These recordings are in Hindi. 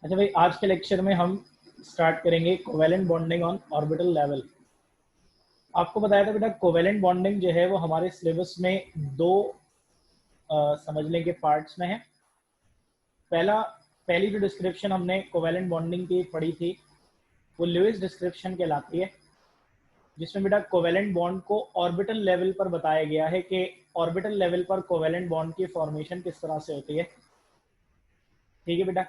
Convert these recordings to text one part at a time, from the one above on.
अच्छा भाई, आज के लेक्चर में हम स्टार्ट करेंगे covalent bonding on orbital level. आपको बताया था बेटा, कोवेलेंट बॉन्डिंग जो है वो हमारे सिलेबस में दो समझने के पार्ट्स में है। पहली जो डिस्क्रिप्शन हमने कोवेलेंट बॉन्डिंग की पढ़ी थी वो लुईस डिस्क्रिप्शन कहलाती है, जिसमें बेटा कोवेलेंट बॉन्ड को ऑर्बिटल लेवल पर बताया गया है कि ऑर्बिटल लेवल पर कोवेलेंट बॉन्ड की फॉर्मेशन किस तरह से होती है। ठीक है बेटा।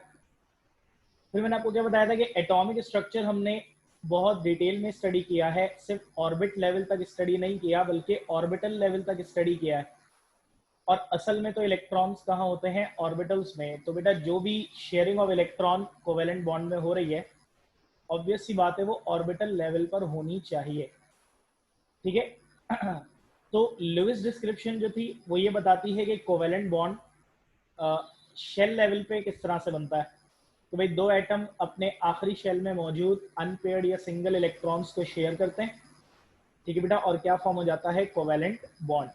फिर मैंने आपको क्या बताया था कि एटॉमिक स्ट्रक्चर हमने बहुत डिटेल में स्टडी किया है, सिर्फ ऑर्बिट लेवल तक स्टडी नहीं किया बल्कि ऑर्बिटल लेवल तक स्टडी किया है। और असल में तो इलेक्ट्रॉन्स कहाँ होते हैं? ऑर्बिटल्स में। तो बेटा जो भी sharing of electron covalent bond में हो रही है, ऑब्वियस सी बात है वो ऑर्बिटल लेवल पर होनी चाहिए। ठीक है। तो लुईस डिस्क्रिप्शन जो थी वो ये बताती है कि कोवेलेंट बॉन्ड शेल लेवल पे किस तरह से बनता है। तो भाई दो एटम अपने आखिरी शेल में मौजूद अनपेयर्ड या सिंगल इलेक्ट्रॉन्स को शेयर करते हैं। ठीक है बेटा, और क्या फॉर्म हो जाता है? Covalent bond.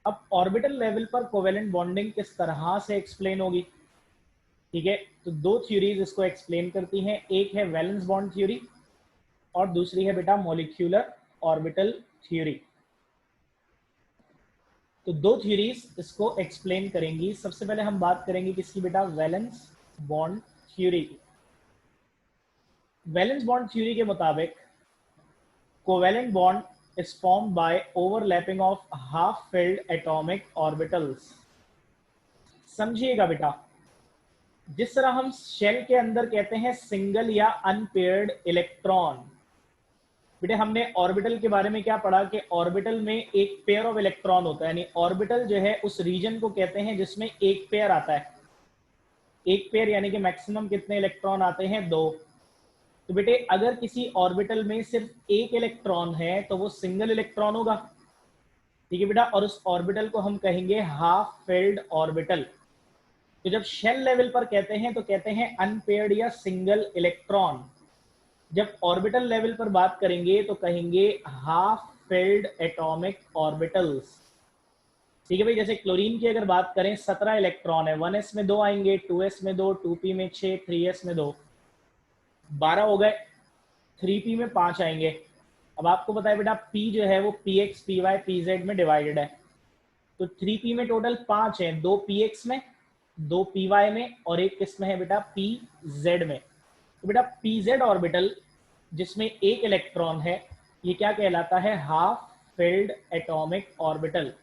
अब ऑर्बिटल लेवल पर कोवेलेंट बॉन्डिंग किस तरह से एक्सप्लेन होगी? ठीक है, तो दो थ्योरीज इसको एक्सप्लेन करती हैं। एक है वैलेंस बॉन्ड थ्योरी और दूसरी है बेटा मॉलिक्यूलर ऑर्बिटल थ्योरी। तो दो थ्योरीज इसको एक्सप्लेन करेंगी। सबसे पहले हम बात करेंगे किसकी बेटा? वैलेंस बॉन्ड थ्योरी की। वैलेंस बॉन्ड थ्योरी के मुताबिक covalent bond is formed by overlapping of half filled atomic orbitals। समझिएगा बेटा, जिस तरह हम शेल के अंदर कहते हैं सिंगल या अनपेयर्ड इलेक्ट्रॉन, बेटे हमने ऑर्बिटल के बारे में क्या पढ़ा कि ऑर्बिटल में एक पेयर ऑफ इलेक्ट्रॉन होता है, यानी ऑर्बिटल जो है उस रीजन को कहते हैं जिसमें एक पेयर आता है। एक पेयर यानी कि मैक्सिमम कितने इलेक्ट्रॉन आते हैं? दो। तो बेटे अगर किसी ऑर्बिटल में सिर्फ एक इलेक्ट्रॉन है तो वो सिंगल इलेक्ट्रॉन होगा। ठीक है बेटा, और उस ऑर्बिटल को हम कहेंगे हाफ फिल्ड ऑर्बिटल। तो जब शेल लेवल पर कहते हैं तो कहते हैं अनपेयर्ड या सिंगल इलेक्ट्रॉन। जब ऑर्बिटल लेवल पर बात करेंगे तो कहेंगे हाफ फिल्ड एटॉमिक ऑर्बिटल्स। ठीक है भाई, जैसे क्लोरीन की अगर बात करें 17 इलेक्ट्रॉन है, 1s में 2 आएंगे, 2s में 2, 2p में 6, 3s में 2, 12 हो गए। 3p में 5 आएंगे। अब आपको पता है बेटा p जो है वो px, py, pz में डिवाइडेड है। तो 3p में टोटल 5 है, 2 px में, 2 py में और एक किस में है बेटा? pz में। तो बेटा pz ऑर्बिटल जिसमें एक इलेक्ट्रॉन है ये क्या कहलाता है? Half filled atomic orbital.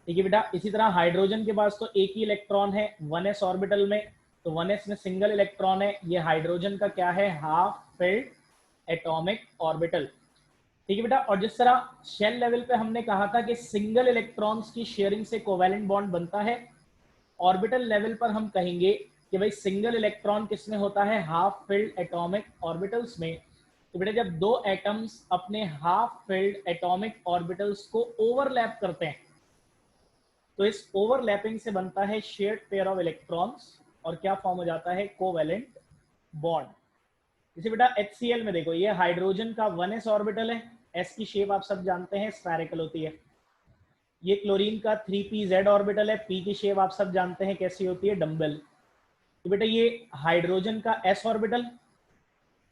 ठीक है बेटा, इसी तरह हाइड्रोजन के पास तो एक ही इलेक्ट्रॉन है 1s ऑर्बिटल में, तो 1s में सिंगल इलेक्ट्रॉन है। ये हाइड्रोजन का क्या है? Half filled atomic orbital. ठीक है बेटा, और जिस तरह शेल लेवल पे हमने कहा था कि सिंगल इलेक्ट्रॉन्स की शेयरिंग से कोवेलेंट बॉन्ड बनता है, ऑर्बिटल लेवल पर हम कहेंगे कि भाई सिंगल इलेक्ट्रॉन किसमें होता है? हाफ फिल्ड एटॉमिक ऑर्बिटल्स में। तो बेटा जब दो एटम्स अपने हाफ फिल्ड एटॉमिक ऑर्बिटल्स को ओवरलैप करते हैं तो इस ओवरलैपिंग से बनता है शेयर्ड पेयर ऑफ इलेक्ट्रॉन्स और क्या फॉर्म हो जाता है? Covalent bond. जैसे बेटा HCl में देखो, ये हाइड्रोजन का 1s ऑर्बिटल है, s की शेप आप सब जानते हैं स्फेरिकल होती है। ये क्लोरीन का 3pz ऑर्बिटल है, p की शेप आप सब जानते हैं कैसी होती है? डम्बल। तो बेटा ये हाइड्रोजन का s ऑर्बिटल,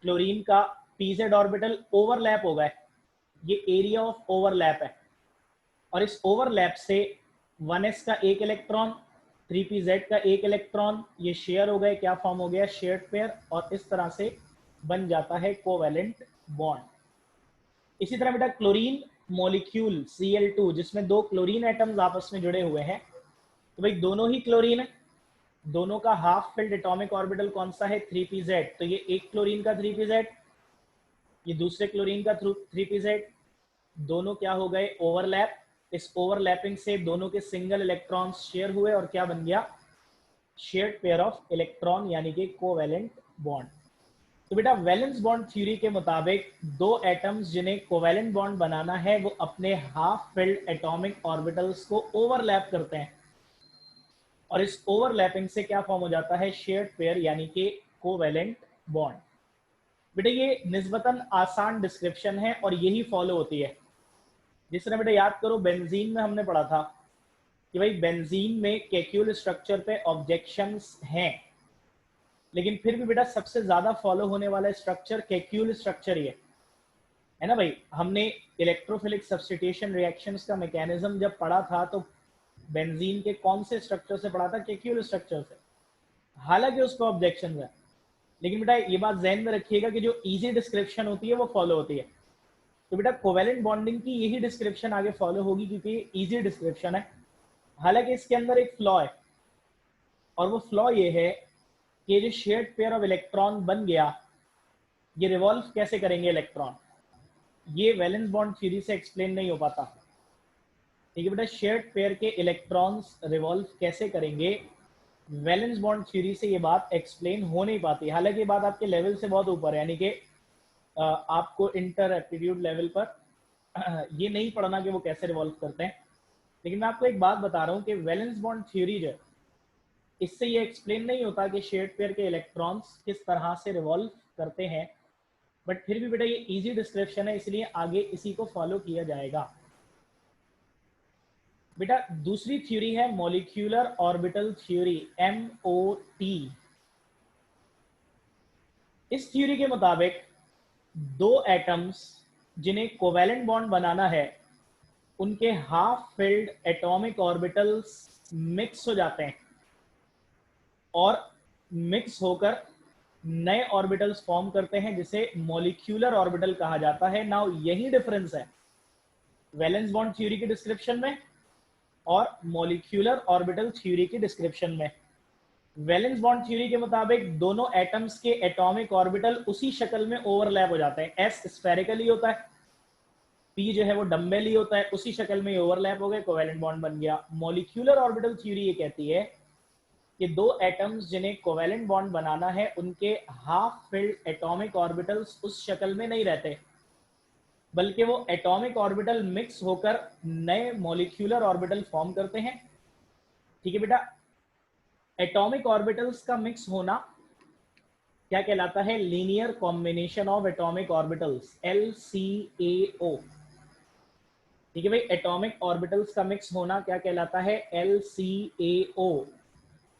क्लोरीन का pz ऑर्बिटल ओवरलैप हो गए। ये एरिया ऑफ ओवरलैप है, और इस ओवरलैप से 1s का एक इलेक्ट्रॉन, 3pz का एक इलेक्ट्रॉन, ये शेयर हो गए। क्या फॉर्म हो गया? Shared pair. और इस तरह से बन जाता है कोवेलेंट बॉन्ड। इसी तरह बेटा क्लोरीन मॉलिक्यूल Cl2 जिसमें दो क्लोरीन एटम्स आपस में जुड़े हुए हैं, तो भाई दोनों ही क्लोरीन है, दोनों का हाफ फिल्ड एटॉमिक ऑर्बिटल कौन सा है? 3pz। तो ये एक क्लोरीन का 3pz, ये दूसरे क्लोरीन का 3pz, दोनों क्या हो गए? ओवरलैप। इस ओवरलैपिंग से दोनों के सिंगल इलेक्ट्रॉन्स शेयर हुए और क्या बन गया? शेयर्ड पेयर ऑफ इलेक्ट्रॉन, यानी कि कोवेलेंट बॉन्ड। तो बेटा वैलेंस बॉन्ड थ्योरी के मुताबिक दो एटम्स जिन्हें कोवेलेंट बॉन्ड बनाना है वो अपने हाफ फिल्ड एटॉमिक ऑर्बिटल्स को ओवरलैप करते हैं, और इस ओवरलैपिंग से क्या फॉर्म हो जाता है? शेयर्ड पेयर, यानी कि कोवेलेंट बॉन्ड। बेटा ये निस्बतन आसान डिस्क्रिप्शन है और यही फॉलो होती है। जिस तरह बेटा याद करो बेंजीन में हमने पढ़ा था कि भाई बेंजीन में केक्यूल स्ट्रक्चर पे ऑब्जेक्शंस हैं। लेकिन फिर भी बेटा सबसे ज्यादा फॉलो होने वाला स्ट्रक्चर केक्यूल स्ट्रक्चर ही है ना भाई। हमने इलेक्ट्रोफिलिक सब्स्टिट्यूशन रिएक्शंस का मैकेनिज्म जब पढ़ा था तो बेंजीन के कौन से स्ट्रक्चर से पढ़ा था? केक्यूल स्ट्रक्चर से। हालांकि उसको ऑब्जेक्शन है, लेकिन बेटा ये बात ध्यान में रखिएगा कि जो इजी डिस्क्रिप्शन होती है वो फॉलो होती है। तो बेटा कोवेलेंट बॉन्डिंग की यही डिस्क्रिप्शन आगे फॉलो होगी क्योंकि इजी डिस्क्रिप्शन है। हालांकि इसके अंदर एक फ्लॉ है, और वो फ्लॉ ये है कि जो शेयर्ड पेयर ऑफ इलेक्ट्रॉन बन गया, ये रिवॉल्व कैसे करेंगे इलेक्ट्रॉन, ये वैलेंस बॉन्ड थ्योरी से एक्सप्लेन नहीं हो पाता। ठीक है बेटा, शेयर्ड पेयर के इलेक्ट्रॉन्स रिवॉल्व कैसे करेंगे, वैलेंस बॉन्ड थ्योरी से ये बात एक्सप्लेन हो नहीं पाती। हालांकि ये बात आपके लेवल से बहुत ऊपर है, यानी कि आपको इंटर एप्टीट्यूड लेवल पर ये नहीं पढ़ना कि वो कैसे रिवॉल्व करते हैं। लेकिन मैं आपको एक बात बता रहा हूँ कि वैलेंस बॉन्ड थ्योरी जो, इससे ये एक्सप्लेन नहीं होता कि शेयर्ड पेयर के इलेक्ट्रॉन्स किस तरह से रिवॉल्व करते हैं, बट फिर भी बेटा ये इजी डिस्क्रिप्शन है, इसलिए आगे इसी को फॉलो किया जाएगा। बेटा दूसरी थ्योरी है मॉलिक्यूलर ऑर्बिटल थ्योरी, MOT। इस थ्योरी के मुताबिक दो एटम्स जिन्हें कोवैलेंट बॉन्ड बनाना है, उनके half filled atomic orbitals mix हो जाते हैं और मिक्स होकर नए ऑर्बिटल्स फॉर्म करते हैं, जिसे मॉलिक्यूलर ऑर्बिटल कहा जाता है। नाउ यही डिफरेंस है वैलेंस बॉन्ड थ्योरी की डिस्क्रिप्शन में और मॉलिक्यूलर ऑर्बिटल थ्योरी की डिस्क्रिप्शन में। वैलेंस बॉन्ड थ्योरी के मुताबिक दोनों एटम्स के एटॉमिक ऑर्बिटल उसी शक्ल में ओवरलैप हो जाते हैं। S स्फेरिकली होता है, P जो है वो डम्बेली होता है, उसी शक्ल में ओवरलैप हो गए, कोवैलेंट बॉन्ड बन गया। मॉलिक्यूलर ऑर्बिटल थ्योरी ये कहती है कि दो एटम्स जिन्हें कोवैलेंट बॉन्ड बनाना है, उनके हाफ फिल्ड एटॉमिक ऑर्बिटल्स उस शक्ल में नहीं रहते, बल्कि वो एटॉमिक ऑर्बिटल मिक्स होकर नए मॉलिक्यूलर ऑर्बिटल फॉर्म करते हैं। ठीक है बेटा, एटॉमिक ऑर्बिटल्स का मिक्स होना क्या कहलाता है? Linear combination of atomic orbitals, LCAO। ठीक है भाई, एटॉमिक ऑर्बिटल्स का मिक्स होना क्या कहलाता है? LCAO,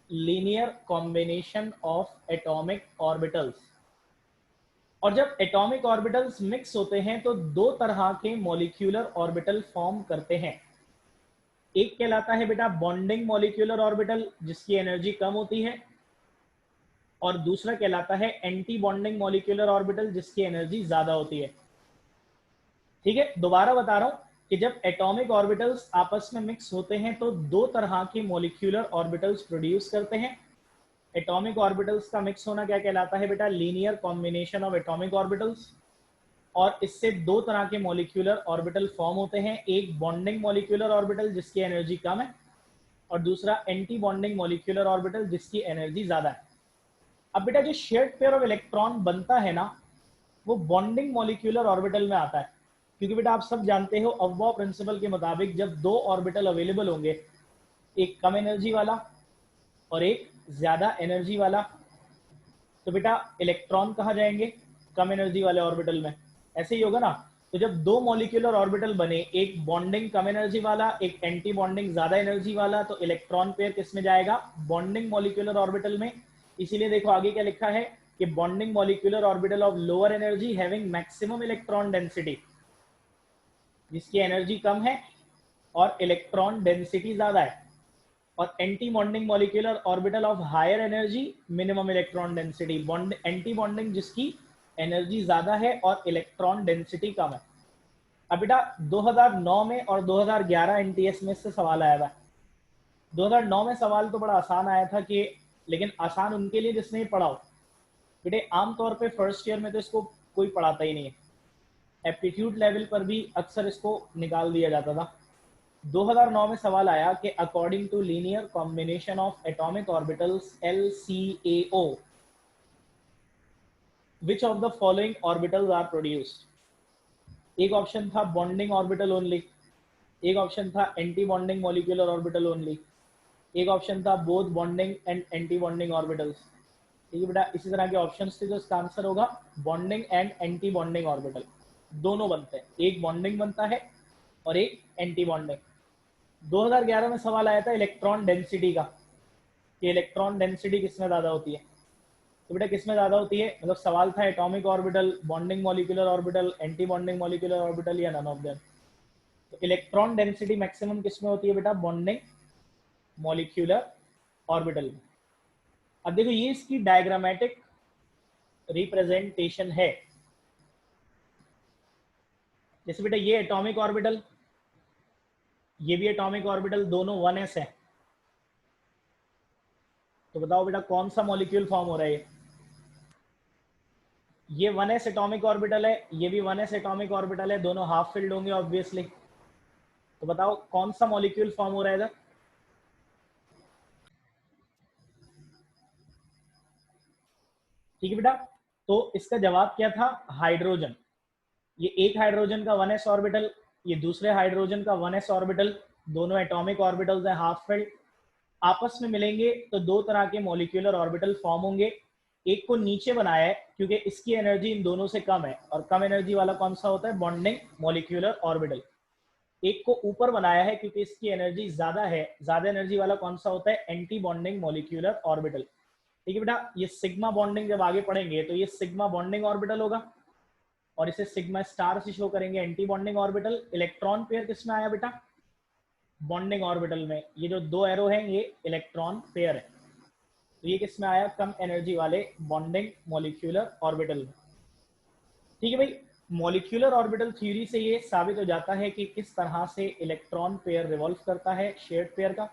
linear combination of atomic orbitals. और जब एटॉमिक ऑर्बिटल्स मिक्स होते हैं तो दो तरह के मॉलिक्यूलर ऑर्बिटल फॉर्म करते हैं। एक कहलाता है बेटा बॉन्डिंग मॉलिक्यूलर ऑर्बिटल, जिसकी एनर्जी कम होती है, और दूसरा कहलाता है एंटी बॉन्डिंग मॉलिक्यूलर ऑर्बिटल, जिसकी एनर्जी ज्यादा होती है। ठीक है, दोबारा बता रहा हूं कि जब एटॉमिक ऑर्बिटल्स आपस में मिक्स होते हैं तो दो तरह के मॉलिक्यूलर ऑर्बिटल्स प्रोड्यूस करते हैं। एटॉमिक ऑर्बिटल्स का मिक्स होना क्या कहलाता है बेटा? Linear combination of atomic orbitals. और इससे दो तरह के मॉलिक्यूलर ऑर्बिटल फॉर्म होते हैं, एक बॉन्डिंग मॉलिक्यूलर ऑर्बिटल जिसकी एनर्जी कम है, और दूसरा एंटी बॉन्डिंग मॉलिक्यूलर ऑर्बिटल जिसकी एनर्जी ज्यादा है। अब बेटा जो शेयर्ड पेयर ऑफ इलेक्ट्रॉन बनता है ना, वो बॉन्डिंग मॉलिक्यूलर ऑर्बिटल में आता है, क्योंकि बेटा आप सब जानते हो अफबाउ प्रिंसिपल के मुताबिक जब दो ऑर्बिटल अवेलेबल होंगे, एक कम एनर्जी वाला और एक ज्यादा एनर्जी वाला, तो बेटा इलेक्ट्रॉन कहाँ जाएंगे? कम एनर्जी वाले ऑर्बिटल में। ऐसे ही होगा ना। तो जब दो मॉलिक्यूलर ऑर्बिटल बने, एक बॉन्डिंग कम एनर्जी वाला, एक एंटी बॉन्डिंग ज्यादा एनर्जी वाला, तो इलेक्ट्रॉन पेयर किस में जाएगा? बॉन्डिंग मॉलिक्यूलर ऑर्बिटल में। इसीलिए देखो आगे क्या लिखा है कि bonding molecular orbital of lower energy having maximum electron density, जिसकी एनर्जी कम है और इलेक्ट्रॉन डेंसिटी ज्यादा है, और anti bonding molecular orbital of higher energy minimum electron density, anti bonding जिसकी एनर्जी ज्यादा है और इलेक्ट्रॉन डेंसिटी कम है। अब बेटा 2009 में और 2011 एनटीएस में से सवाल आया था। 2009 में सवाल तो बड़ा आसान आया था कि, लेकिन आसान उनके लिए जिसने पढ़ा हो। बेटे आमतौर पे फर्स्ट ईयर में तो इसको कोई पढ़ाता ही नहीं है, एप्टीट्यूड लेवल पर भी अक्सर इसको निकाल दिया जाता था। 2009 में सवाल आया कि according to linear combination of atomic orbitals LCAO, which of the following orbitals are produced. एक ऑप्शन था बॉन्डिंग ऑर्बिटल ओनली, एक ऑप्शन था anti bonding molecular orbital only, एक ऑप्शन था both bonding and anti bonding orbitals. ठीक है बेटा, इसी तरह के ऑप्शंस थे, तो इसका आंसर होगा bonding and anti bonding orbital. दोनों बनते हैं, एक बॉन्डिंग बनता है और एक एंटी बॉन्डिंग। 2011 में सवाल आया था इलेक्ट्रॉन डेंसिटी का, कि इलेक्ट्रॉन डेंसिटी किसमें ज्यादा होती है। तो बेटा किसमें ज्यादा होती है, मतलब सवाल था atomic orbital, bonding molecular orbital, anti bonding molecular orbital या नन ऑफ देम। तो इलेक्ट्रॉन डेंसिटी मैक्सिमम किसमें होती है बेटा, बॉन्डिंग मॉलिक्यूलर ऑर्बिटल में। अब देखो ये इसकी डायग्रामेटिक रिप्रेजेंटेशन है। जैसे बेटा ये एटॉमिक ऑर्बिटल, ये भी एटॉमिक ऑर्बिटल, दोनों 1s है। तो बताओ बेटा कौन सा मॉलिक्यूल फॉर्म हो रहा है, ये 1s एटॉमिक ऑर्बिटल है, ये भी 1s एटॉमिक ऑर्बिटल है, दोनों हाफ फिल्ड होंगे ऑब्वियसली। तो बताओ कौन सा मॉलिक्यूल फॉर्म हो रहा है इधर, ठीक है बेटा। तो इसका जवाब क्या था, हाइड्रोजन। ये एक हाइड्रोजन का 1s ऑर्बिटल, ये दूसरे हाइड्रोजन का 1s ऑर्बिटल, दोनों एटॉमिक ऑर्बिटल्स हैं हाफ फिल्ड, आपस में मिलेंगे तो दो तरह के मॉलिक्यूलर ऑर्बिटल फॉर्म होंगे। एक को नीचे बनाया है क्योंकि इसकी एनर्जी इन दोनों से कम है, और कम एनर्जी वाला कौन सा होता है, बॉन्डिंग मॉलिक्यूलर ऑर्बिटल। एक को ऊपर बनाया है क्योंकि इसकी एनर्जी ज्यादा है, ज्यादा एनर्जी वाला कौन सा होता है, एंटी बॉन्डिंग मॉलिक्यूलर ऑर्बिटल। ठीक है बेटा, ये सिग्मा बॉन्डिंग जब आगे पढ़ेंगे तो ये सिग्मा बॉन्डिंग ऑर्बिटल होगा, और इसे सिग्मा स्टार से शो करेंगे anti bonding orbital. Electron pair किसमें आया बेटा, बॉन्डिंग ऑर्बिटल में। ये जो दो एरो हैं ये इलेक्ट्रॉन पेयर है, तो ये किसमें आया, कम एनर्जी वाले बॉन्डिंग मॉलिक्यूलर ऑर्बिटल में। ठीक है भाई, मॉलिक्यूलर ऑर्बिटल थ्योरी से ये साबित हो जाता है कि किस तरह से इलेक्ट्रॉन पेयर रिवॉल्व करता है शेयर्ड पेयर का,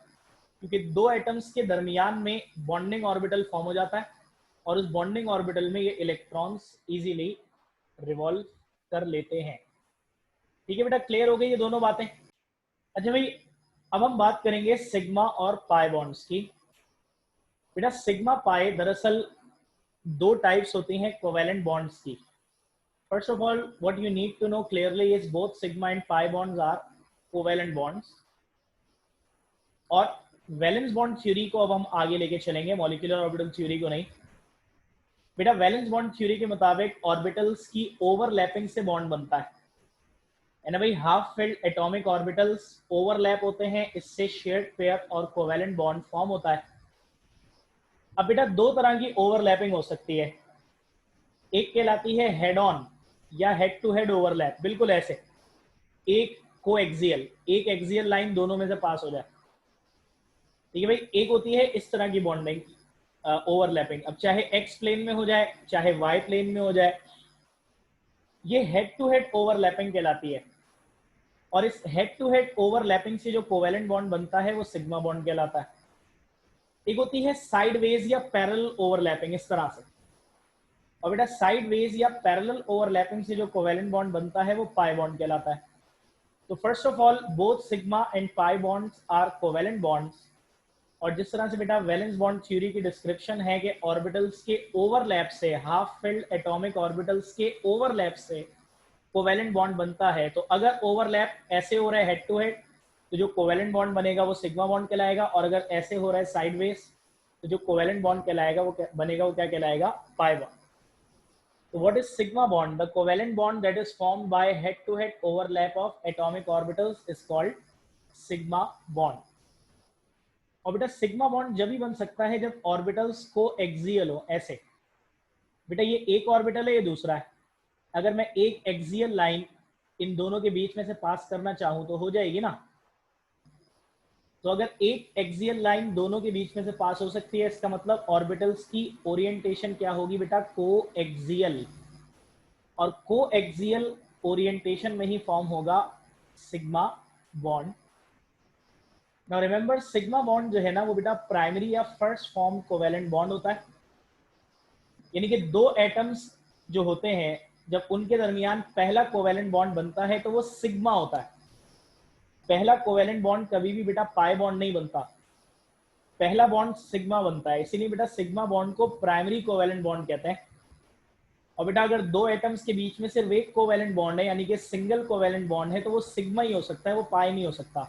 क्योंकि दो एटम्स के दरमियान में बॉन्डिंग ऑर्बिटल फॉर्म हो जाता है, और उस बॉन्डिंग ऑर्बिटल में ये इलेक्ट्रॉन्स इजीली रिवॉल्व कर लेते हैं। ठीक है बेटा, क्लियर हो गई ये दोनों बातें। अच्छा भाई, अब हम बात करेंगे सिग्मा और पाई बॉन्ड्स की। बेटा सिग्मा पाई दरअसल दो टाइप्स होती हैं कोवेलेंट बॉन्ड्स की। First of all, what you need to know clearly is both sigma and pi bonds are covalent bonds. और वैलेंस बॉन्ड थ्योरी को अब हम आगे लेके चलेंगे, मॉलिक्यूलर ऑर्बिटल थ्योरी को नहीं। बेटा वैलेंस बॉन्ड थ्योरी के मुताबिक ऑर्बिटल्स की ओवरलैपिंग से बॉन्ड बनता है ना भाई। Half filled atomic orbitals overlap होते हैं, इससे शेयर्ड पेयर और कोवेलेंट बॉन्ड फॉर्म होता है। अब बेटा दो तरह की ओवरलैपिंग हो सकती है, एक कहलाती है हेड ऑन या हेड टू हेड ओवरलैप, बिल्कुल ऐसे एक कोएक्सियल, एक एक्सियल लाइन दोनों में से पास हो जाए। ठीक है भाई, एक होती है इस तरह की बॉन्डिंग ओवरलैपिंग, अब चाहे एक्स प्लेन में हो जाए चाहे वाई प्लेन में हो जाए, ये हेड टू हेड ओवरलैपिंग कहलाती है। और इस हेड टू हेड ओवरलैपिंग से जो कोवेलेंट बॉन्ड बनता है वो सिग्मा बॉन्ड कहलाता है। एक होती है साइडवेज या पैरेलल ओवरलैपिंग, इस तरह से। और बेटा साइडवेज या पैरेलल ओवरलैपिंग से जो कोवेलेंट बॉन्ड बनता है वो पाई बॉन्ड कहलाता है। तो first of all both sigma and pi bonds are covalent bonds. और जिस तरह से बेटा वैलेंस बॉन्ड थ्योरी की डिस्क्रिप्शन है कि ऑर्बिटल्स के ओवरलैप से, हाफ फिल्ड एटॉमिक ऑर्बिटल्स के ओवरलैप से कोवेलेंट बॉन्ड बनता है, तो अगर ओवरलैप ऐसे हो रहा है हेड टू हेड, तो जो कोवेलेंट बॉन्ड बनेगा वो सिग्मा बॉन्ड कहलाएगा, और अगर ऐसे हो रहा है साइडवेज तो जो कोवेलेंट बॉन्ड कहलाएगा वो बनेगा, वो क्या कहलाएगा, pi bond. So what is sigma bond? The covalent bond that is formed by head-to-head overlap of atomic orbitals is called sigma bond. और बेटा सिग्मा बॉन्ड जब भी बन सकता है जब ऑर्बिटल्स को एक्सियल हो, ऐसे। बेटा ये एक ऑर्बिटल है, ये दूसरा है, अगर मैं एक एक्सियल लाइन इन दोनों के बीच में से पास करना चाहूं तो हो जाएगी ना। तो अगर एक एक्सियल लाइन दोनों के बीच में से पास हो सकती है, इसका मतलब ऑर्बिटल्स की ओरिएंटेशन क्या होगी बेटा, कोएक्सियल। और कोएक्सियल ओरिएंटेशन में ही फॉर्म होगा sigma bond. Now remember sigma bond जो है ना वो बेटा प्राइमरी या फर्स्ट फॉर्म कोवेलेंट बॉन्ड होता है, यानी कि दो एटम्स जो होते हैं जब उनके दरमियान पहला कोवेलेंट बॉन्ड बनता है तो वो सिग्मा होता है। पहला कोवेलेंट बॉन्ड कभी भी बेटा पाई बॉन्ड नहीं बनता, पहला बॉन्ड सिग्मा बनता है, इसीलिए बेटा सिग्मा बॉन्ड को प्राइमरी कोवेलेंट बॉन्ड कहते हैं। और बेटा अगर दो एटम्स के बीच में सिर्फ एक कोवेलेंट बॉन्ड है, यानी कि सिंगल कोवेलेंट बॉन्ड है, तो वो सिग्मा ही हो सकता है, वो पाई नहीं हो सकता।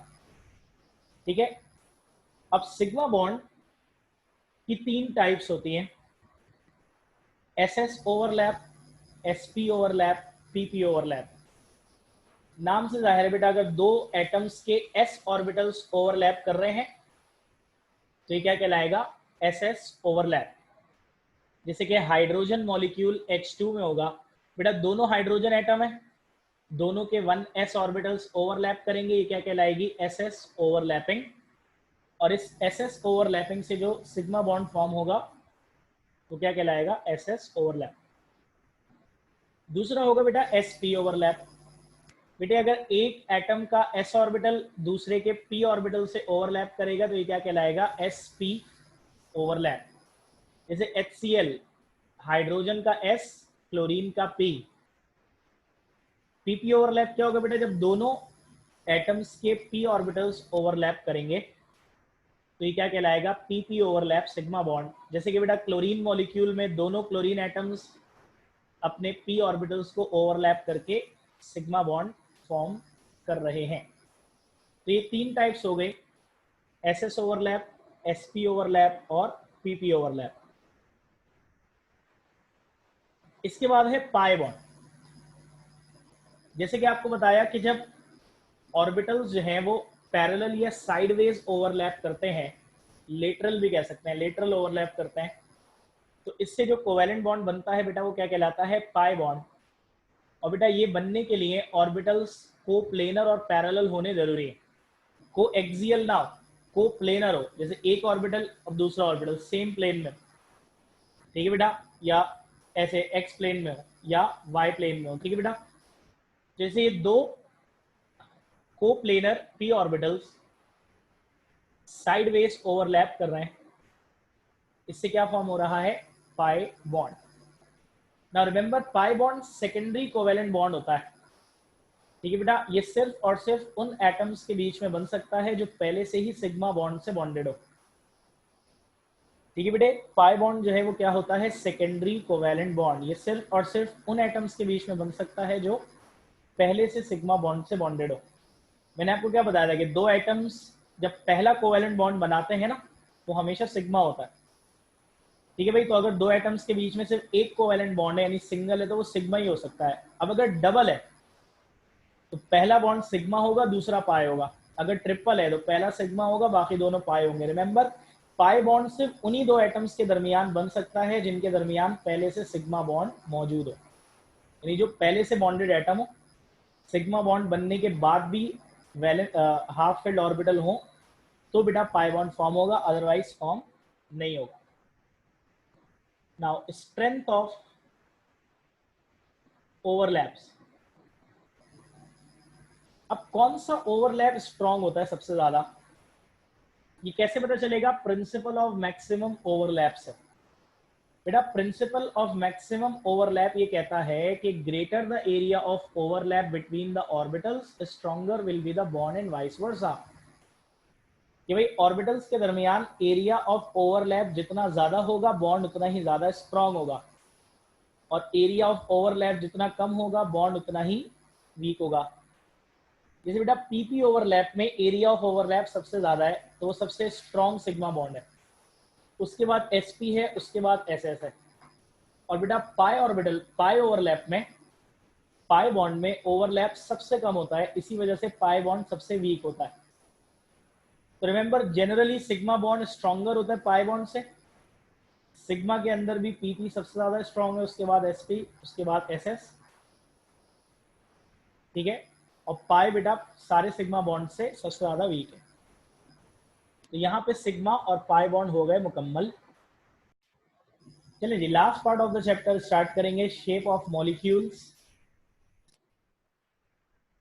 ठीक है, अब सिग्मा बॉन्ड की तीन टाइप्स होती हैं, SS overlap, SP overlap, PP overlap. नाम से जाहिर है बेटा अगर दो एटम्स के एस ऑर्बिटल्स ओवरलैप कर रहे हैं तो ये क्या कहलाएगा, एसएस ओवरलैप। जैसे कि हाइड्रोजन मॉलिक्यूल H2 में होगा, बेटा दोनों हाइड्रोजन एटम है, दोनों के 1s ऑर्बिटल्स ओवरलैप करेंगे, ये क्या कहलाएगी, SS ओवरलैपिंग। और इस SS ओवरलैपिंग से जो सिग्मा बॉन्ड फॉर्म होगा वो क्या कहलाएगा, SS ओवरलैप। दूसरा होगा बेटा sp ओवरलैप। बेटे अगर एक एटम का s ऑर्बिटल दूसरे के p ऑर्बिटल से ओवरलैप करेगा तो ये क्या कहलाएगा, sp ओवरलैप। जैसे HCl, हाइड्रोजन का s, क्लोरीन का p। pp ओवरलैप क्या होगा बेटा, जब दोनों एटम्स के p ऑर्बिटल्स ओवरलैप करेंगे तो ये क्या कहलाएगा, pp ओवरलैप सिग्मा बॉन्ड। जैसे कि बेटा क्लोरीन मॉलिक्यूल में दोनों क्लोरीन एटम्स अपने p ऑर्बिटल्स को ओवरलैप करके सिग्मा बॉन्ड फॉर्म कर रहे हैं। तो ये तीन टाइप्स हो गए, SS ओवरलैप, sp ओवरलैप और pp ओवरलैप। इसके बाद है पाई बॉन्ड। जैसे कि आपको बताया कि जब ऑर्बिटल्स जो हैं वो पैरेलल या साइडवेज ओवरलैप करते हैं, लेटरल भी कह सकते हैं, लेटरल ओवरलैप करते हैं, तो इससे जो कोवैलेंट बॉन्ड बनता है बेटा वो क्या कहलाता है, पाई बॉन्ड। और बेटा ये बनने के लिए ऑर्बिटल्स को प्लेनर और पैरेलल होने जरूरी है। को एक्सियल ना हो, को प्लेनर हो, जैसे एक ऑर्बिटल और दूसरा ऑर्बिटल सेम प्लेन में, ठीक है बेटा, या ऐसे एक्स प्लेन में हो या वाई प्लेन में हो, ठीक है बेटा। जैसे ये दो को planar p orbitals sideways overlap कर रहे हैं, इससे क्या फॉर्म हो रहा है, pi bond. Now remember, pi bond secondary covalent bond होता है, ठीक है बेटा। ये सिर्फ और सिर्फ उन एटम्स के बीच में बन सकता है जो पहले से ही सिग्मा बॉन्ड से बॉन्डेड हो, ठीक है बेटे। पाई बॉन्ड जो है वो क्या होता है, सेकेंडरी कोवेलेंट बॉन्ड। ये सिर्फ और सिर्फ उन एटम्स के बीच में बन सकता है जो पहले से सिग्मा बॉन्ड से बॉन्डेड हो। मैंने आपको क्या बताया था कि दो एटम्स जब पहला कोवेलेंट बॉन्ड बनाते हैं ना तो हमेशा सिग्मा होता है, ठीक है भाई। तो अगर दो एटम्स के बीच में सिर्फ एक कोवेलेंट बॉन्ड है यानी सिंगल है तो वो सिग्मा ही हो सकता है। अब अगर डबल है तो पहला बॉन्ड सिग्मा होगा, दूसरा पाई होगा। अगर ट्रिपल है तो पहला सिग्मा होगा, बाकी दोनों पाई होंगे। रिमेंबर, पाई बॉन्ड सिर्फ उन्हीं दो एटम्स के दरमियान बन सकता है जिनके दरमियान पहले से सिग्मा बॉन्ड मौजूद हो, यानी जो पहले से बॉन्डेड एटम हो, सिग्मा बॉन्ड बनने के बाद भी हाफ फिल्ड ऑर्बिटल हो तो बेटा पाई बॉन्ड फॉर्म होगा, अदरवाइज फॉर्म नहीं होगा। Now strength of overlaps. अब कौन सा ओवरलैप स्ट्रांग होता है सबसे ज्यादा, ये कैसे पता चलेगा, प्रिंसिपल ऑफ मैक्सिमम ओवरलैप से। बेटा प्रिंसिपल ऑफ मैक्सिमम ओवरलैप ये कहता है कि greater the area of overlap between the orbitals stronger will be the bond and vice versa. कि भाई ऑर्बिटल्स के दरमियान एरिया ऑफ ओवरलैप जितना ज्यादा होगा बॉन्ड उतना ही ज्यादा स्ट्रांग होगा, और एरिया ऑफ ओवरलैप जितना कम होगा बॉन्ड उतना ही वीक होगा। जैसे बेटा पीपी ओवरलैप में एरिया ऑफ ओवरलैप सबसे ज्यादा है तो वो सबसे स्ट्रॉन्ग सिग्मा बॉन्ड है, उसके बाद एसपी है, उसके बाद एसएस है। और बेटा पाई ऑर्बिटल, पाई ओवरलैप में, पाई बॉन्ड में ओवरलैप सबसे कम होता है, इसी वजह से पाई बॉन्ड सबसे वीक होता है। तो remember, generally sigma bond stronger होता है पाई बॉन्ड से। सिग्मा के अंदर भी पीपी सबसे ज्यादा स्ट्रॉन्ग है, उसके बाद एसपी, उसके बाद एसएस, ठीक है। और पाई बेटा सारे सिग्मा बॉन्ड से सबसे ज्यादा वीक है। तो यहाँ पे सिग्मा और पाई बॉन्ड हो गए मुकम्मल। चलिए जी, last part of the chapter start करेंगे, शेप ऑफ मॉलिक्यूल्स।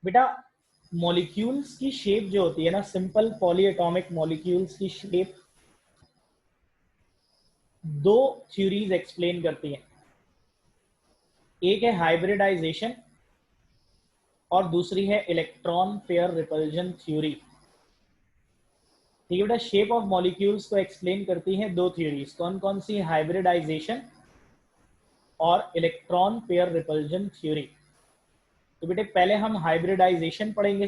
बेटा मॉलिक्यूल्स की शेप जो होती है ना, सिंपल पॉलीएटॉमिक मॉलिक्यूल्स की शेप दो थ्योरीज एक्सप्लेन करती हैं। एक है हाइब्रिडाइजेशन और दूसरी है इलेक्ट्रॉन पेयर रिपल्जन थ्योरी, ठीक है बेटा। शेप ऑफ मॉलिक्यूल्स को एक्सप्लेन करती हैं दो थ्योरीज, कौन कौन सी, हाइब्रिडाइजेशन और इलेक्ट्रॉन पेयर रिपल्जन थ्योरी। तो बेटे पहले हम हाइब्रिडाइजेशन पढ़ेंगे,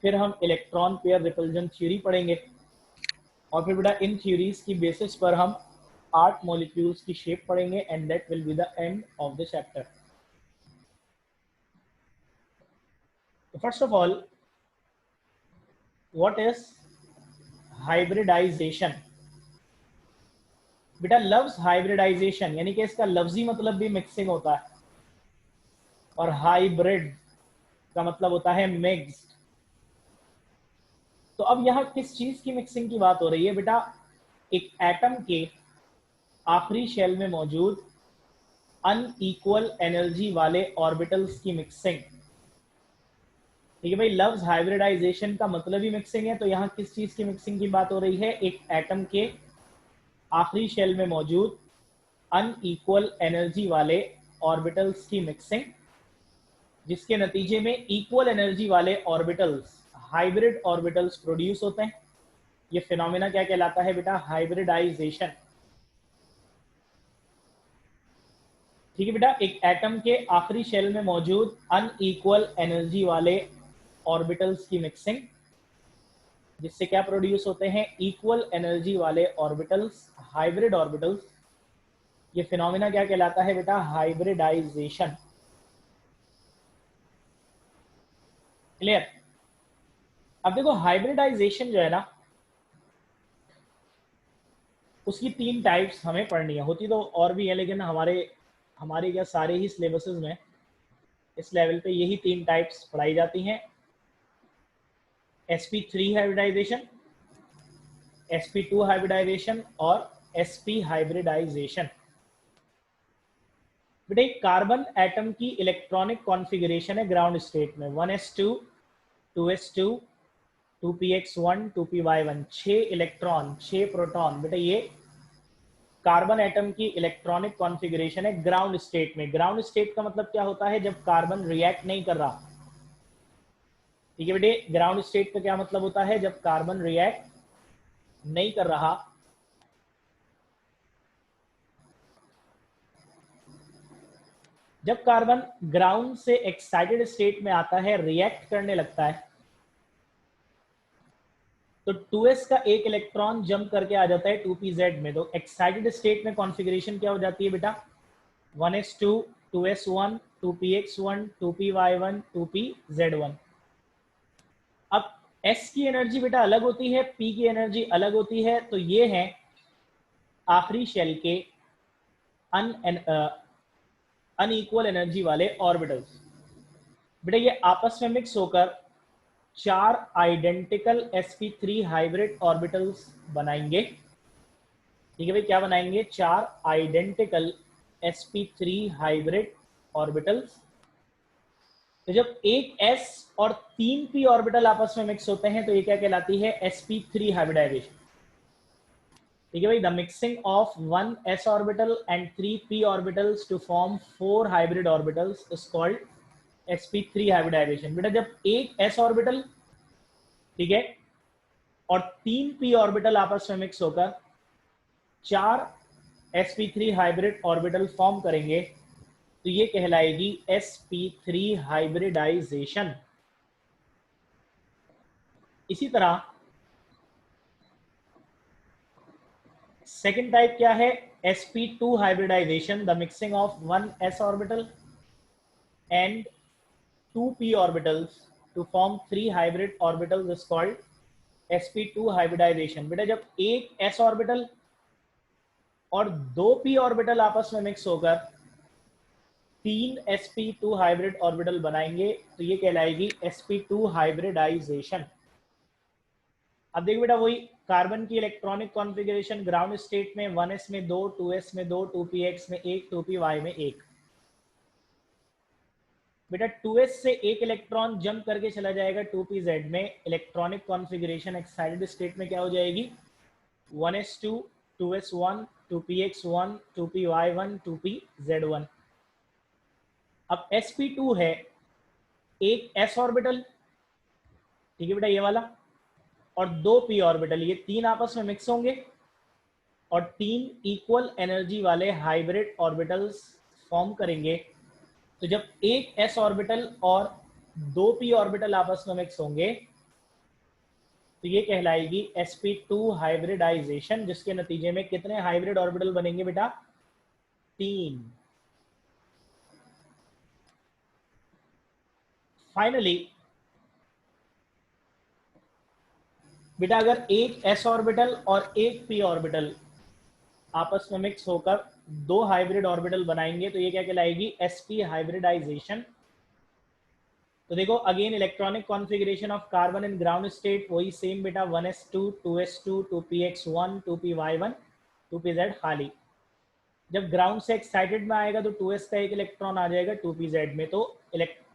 फिर हम इलेक्ट्रॉन पेयर रिपल्जन थ्योरी पढ़ेंगे, और फिर बेटा इन थ्योरीज की बेसिस पर हम 8 मॉलिक्यूल्स की शेप पढ़ेंगे, and that will be the end of the chapter. तो first of all, what is hybridisation. बेटा लव्स हाइब्रिडाइजेशन, यानी कि इसका लफ्जी मतलब भी मिक्सिंग होता है, और हाइब्रिड का मतलब होता है मिक्स्ड। तो अब यहाँ किस चीज की मिक्सिंग की बात हो रही है बेटा? एक एटम के आखिरी शेल में मौजूद अनइक्वल एनर्जी वाले ऑर्बिटल्स की मिक्सिंग। ठीक है भाई, लव्स हाइब्रिडाइजेशन का मतलब ही मिक्सिंग है, तो यहाँ किस चीज की मिक्सिंग की बात हो रही है? एक एटम के आखिरी शेल में मौजूद अनइक्वल एनर्जी वाले ऑर्बिटल्स की मिक्सिंग, जिसके नतीजे में इक्वल एनर्जी वाले ऑर्बिटल्स, हाइब्रिड ऑर्बिटल्स प्रोड्यूस होते हैं। ये फिनोमेना क्या कहलाता है बेटा? हाइब्रिडाइजेशन। ठीक है बेटा, एक एटम के आखिरी शेल में मौजूद अनइक्वल एनर्जी वाले ऑर्बिटल्स की मिक्सिंग, जिससे क्या प्रोड्यूस होते हैं? इक्वल एनर्जी वाले ऑर्बिटल्स, हाइब्रिड ऑर्बिटल्स। ये फिनोमेना क्या कहलाता है बेटा? हाइब्रिडाइजेशन। क्लियर? अब देखो हाइब्रिडाइजेशन जो है ना, उसकी 3 टाइप्स हमें पढ़नी है। होती तो और भी है, लेकिन हमारे क्या सारे ही सिलेबसेस में इस लेवल पे यही 3 टाइप्स पढ़ाई जाती हैं। sp3 हाइब्रिडाइजेशन, sp2 हाइब्रिडाइजेशन और sp हाइब्रिडाइजेशन। बेटा एक कार्बन एटम की इलेक्ट्रॉनिक कॉन्फ़िगरेशन है ग्राउंड स्टेट में 1s2 2s2 2px1 2py1, 6 electron 6 proton. बेटा ये कार्बन एटम की इलेक्ट्रॉनिक कॉन्फ़िगरेशन है ग्राउंड स्टेट में। ग्राउंड स्टेट का मतलब क्या होता है? जब कार्बन रिएक्ट नहीं कर रहा। ठीक है बेटे, ग्राउंड स्टेट का क्या मतलब होता है? जब कार्बन रिएक्ट नहीं कर रहा। जब कार्बन ग्राउंड से एक्साइटेड स्टेट में आता है, रिएक्ट करने लगता है, तो 2s का एक इलेक्ट्रॉन जंप करके आ जाता है 2pz में। तो एक्साइटेड स्टेट में कॉन्फ़िगरेशन क्या हो जाती है बेटा? 1s2 2s1 2px1 2py1 2pz1। अब s की एनर्जी बेटा अलग होती है, p की एनर्जी अलग होती है। तो ये है आखिरी शेल के अनइक्वल एनर्जी वाले ऑर्बिटल्स। बेटा ये आपस में मिक्स होकर 4 आइडेंटिकल sp3 हाइब्रिड ऑर्बिटल्स बनाएंगे। ठीक है भाई, क्या बनाएंगे? 4 आइडेंटिकल sp3 हाइब्रिड ऑर्बिटल्स। तो जब एक s और 3 p ऑर्बिटल आपस में मिक्स होते हैं, तो ये क्या कहलाती है? sp3 hybridisation. ठीक है भाई, the mixing of 1 s orbital and 3 p orbitals to form 4 hybrid orbitals is called sp3 hybridization. बेटा जब एक s ऑर्बिटल, ठीक है, और 3 p ऑर्बिटल आपस में मिक्स होकर 4 sp3 हाइब्रिड ऑर्बिटल फॉर्म करेंगे, तो ये कहलाएगी sp3 हाइब्रिडाइजेशन। इसी तरह सेकेंड टाइप क्या है? sp2 hybridization, the mixing of 1 s orbital and 2 p orbitals to form 3 hybrid orbitals is called sp2 hybridization. बेटा जब एक s ऑर्बिटल और 2 p ऑर्बिटल आपस में मिक्स होकर 3 sp2 हाइब्रिड ऑर्बिटल बनाएंगे, तो ये कहलाएगी sp2 हाइब्रिडाइजेशन। अब देखिए बेटा, वही कार्बन की इलेक्ट्रॉनिक कॉन्फ़िगरेशन ग्राउंड स्टेट में 1s में 2 2s में 2 2px में 1 2py में 1। बेटा 2s से एक इलेक्ट्रॉन जंप करके चला जाएगा 2pz में, इलेक्ट्रॉनिक कॉन्फ़िगरेशन एक्साइटेड स्टेट में क्या हो जाएगी? 1s2 2s1 2px1 2py1 2pz1। अब sp2 है एक s ऑर्बिटल, ठीक है बेटा ये वाला, और 2 p ऑर्बिटल, ये 3 आपस में मिक्स होंगे और 3 इक्वल एनर्जी वाले हाइब्रिड ऑर्बिटल्स फॉर्म करेंगे। तो जब एक s ऑर्बिटल और 2 p ऑर्बिटल आपस में मिक्स होंगे, तो ये कहलाएगी sp2 हाइब्रिडाइजेशन, जिसके नतीजे में कितने हाइब्रिड ऑर्बिटल बनेंगे बेटा? 3। फाइनली बेटा अगर एक s ऑर्बिटल और एक p ऑर्बिटल आपस में मिक्स होकर दो हाइब्रिड ऑर्बिटल बनाएंगे तो ये क्या कहलाएगी, sp हाइब्रिडाइजेशन। तो देखो again electronic configuration of carbon in ground state वही सेम बेटा, 1s2 2s2 2px1 2py1 2pz खाली। जब ग्राउंड से एक्साइटेड में आएगा तो 2s का एक इलेक्ट्रॉन आ जाएगा 2pz में। तो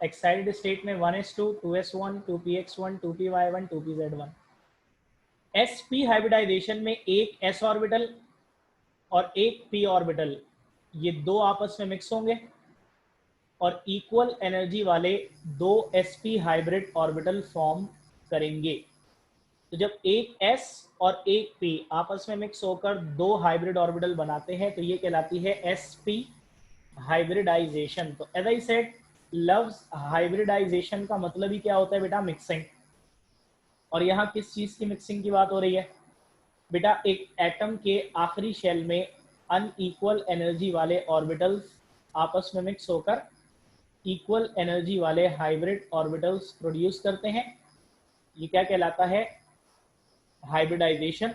एक्साइटेड स्टेट में 1s2 2s1 2px1 2py1 2pz1। sp hybridisation में एक s ऑर्बिटल और एक p ऑर्बिटल, ये दो आपस में मिक्स होंगे और इक्वल एनर्जी वाले दो sp हाइब्रिड ऑर्बिटल फॉर्म करेंगे। तो जब एक s और एक p आपस में मिक्स होकर दो हाइब्रिड ऑर्बिटल बनाते हैं तो ये कहलाती है sp हाइब्रिडाइजेशन। तो एज आई सेड, लव्स हाइब्रिडाइजेशन का मतलब ही क्या होता है बेटा, मिक्सिंग। और यहाँ किस चीज की मिक्सिंग की बात हो रही है बेटा, एक एटम के आखिरी शेल में अनइक्वल एनर्जी वाले ऑर्बिटल्स आपस में मिक्स होकर इक्वल एनर्जी वाले हाइब्रिड ऑर्बिटल्स प्रोड्यूस करते हैं। ये क्या कहलाता है, हाइब्रिडाइजेशन।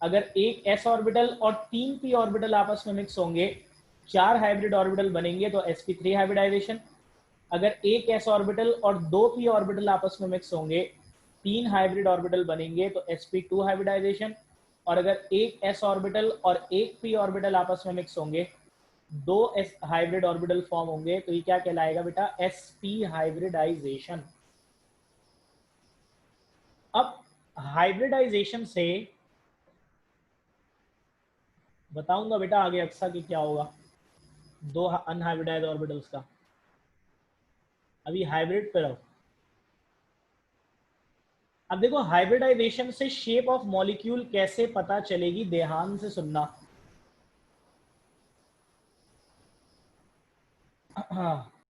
अगर एक s ऑर्बिटल और तीन p ऑर्बिटल आपस में मिक्स होंगे, चार हाइब्रिड ऑर्बिटल बनेंगे तो sp3 हाइब्रिडाइजेशन। अगर एक s ऑर्बिटल और दो p ऑर्बिटल आपस में मिक्स होंगे, तीन हाइब्रिड ऑर्बिटल बनेंगे तो sp2 हाइब्रिडाइजेशन। और अगर एक s ऑर्बिटल और एक p ऑर्बिटल आपस में मिक्स होंगे, दो s हाइब्रिड ऑर्बिटल फॉर्म होंगे तो ये क्या कहलाएगा बेटा, sp हाइब्रिडाइजेशन। अब हाइब्रिडाइजेशन से बताऊंगा बेटा आगे अक्सा कि क्या होगा दो अनहाइब्रिडाइज ऑर्बिटल्स का। अभी हाइब्रिड पे रहो। अब देखो हाइब्रिडाइजेशन से शेप ऑफ मॉलिक्यूल कैसे पता चलेगी, ध्यान से सुनना।